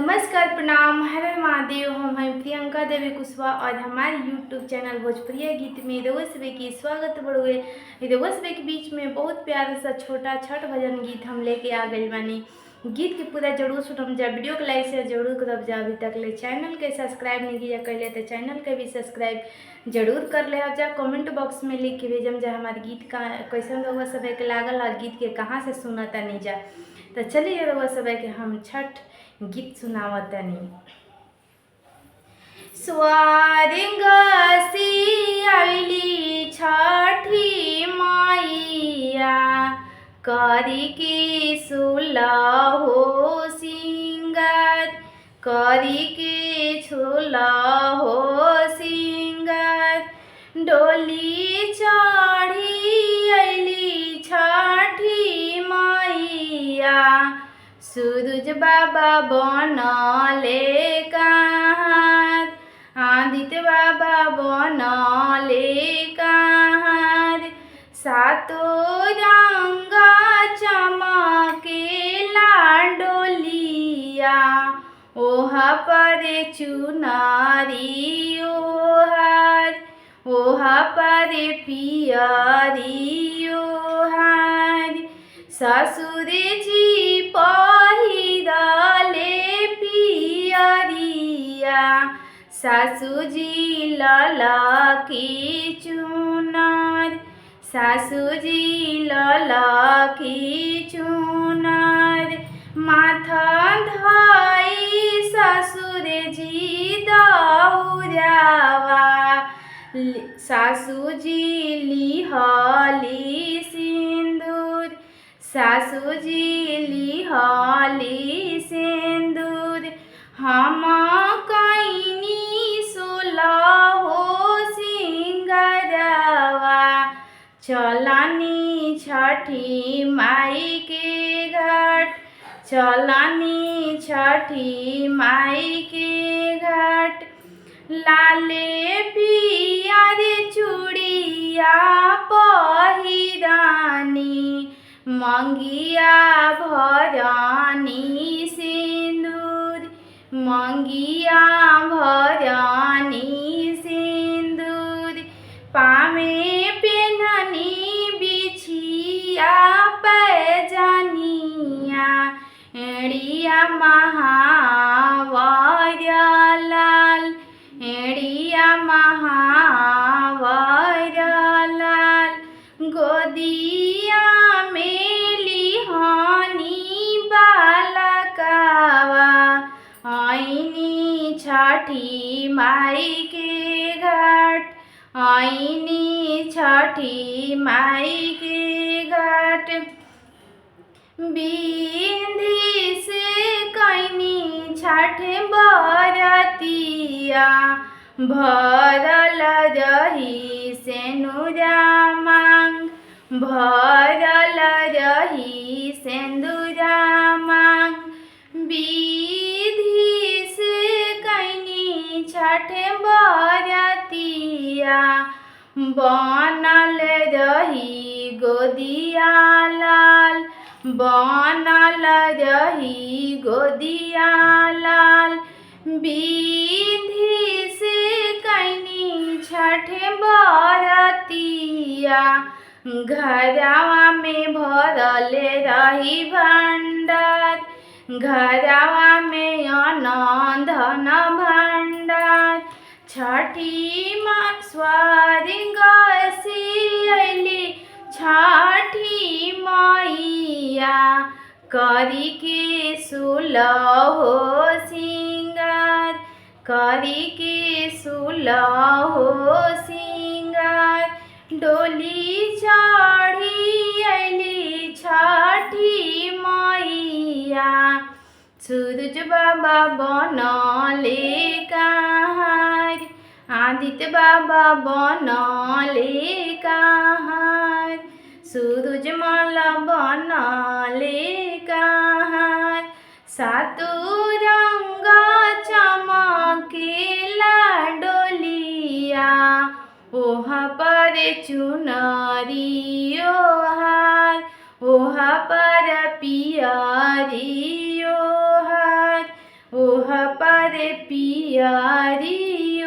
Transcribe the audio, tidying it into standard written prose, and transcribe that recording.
नमस्कार, प्रणाम, हर हर महादेव। हम हैं प्रियंका देवी कुशवाहा और हमारे यूट्यूब चैनल भोजपुरिया गीत में रउआ सभे की स्वागत बड़ुए। रउआ सभे के बीच में बहुत प्यारा सा छोटा छठ भजन गीत हम लेके आ गई बानी। गीत के पूरा जरूर सुनम जा, वीडियो को लाइक शेयर जरूर करब जा। अभी तक ले चैनल के सब्सक्राइब नहीं किया कैले तो चैनल के भी सब्सक्राइब जरूर कर ले जा। कमेंट बॉक्स में लिख के भेजम जा हमारे गीत का कैसन रउआ सभे के लागल और गीत के कहाँ से सुनता नहीं जा। तो चलिए रउआ सभे के हम छठ गीत सुनावतनी। स्वारिंग सी आइली छठी माइया, करी के सुला हो सिंगार, करी के छुला हो सिंगार। डोली चढ़ी आइली छठी माइया, सूरज बाबा बनले कहाँ, आदित्य बाबा बनले कहाँ। सातो रंग चमकेला डोलिया, ओहा पर चुनारी ओहार, ओहा पर पियरी ओहार। ससुर जी पहिरले पियरिया, सासु जी ललकी चुनर, सासु जी ललकी चुनर। माथा धई ससुर जी दौरावा, सासु जी लिहली सिंदूर, सासु जी लिहली सिंदूर। हम कईनी सोलहो सिंगरवा, चलनी छठी माई के घाट, चलनी छठी माई के घाट। लाले पियर चूड़िया पहिरानी, मंगिया भरानी सिंदूर, मंगिया भरानी सिंदूर। पामे पेन्हनी बिछिया पैजनिया, एड़िया महावर लाल, एड़िया महावर लाल। गोदिया में लिहानी बालकावा, आईनी छठी माई के घाट, आईनी छठी माई के घाट। बिंदी से कईनी छठ बरतिया, भरल रही सेनुरा मांग, भरल रही सेनुरा मांग। विधि से कईनी छठ बरतिया, बनल रही गोदिया लाल, बनल रही गोदिया लाल। विधि से कईनी छठ बरतिया, घरवा में भरले रही भंडार, घरवा में अन्न धन भंडार। छठी माँ स्वारिंग से अइली छठी माइया, करी के सुलहो सिंगार, करी के सुलहो सिंगार। डोली चढ़ी अइली छठी माइया, सूरज बाबा बनले कहाँ, आदित्य बाबा बनले कहाँ। सूरज मल बनले कहाँ, सातो रंग चमकेला डोलिया, ओहा पर चुनरी ओहार, ओहा पर पियरी ओहार। ओ तोह पर पियारी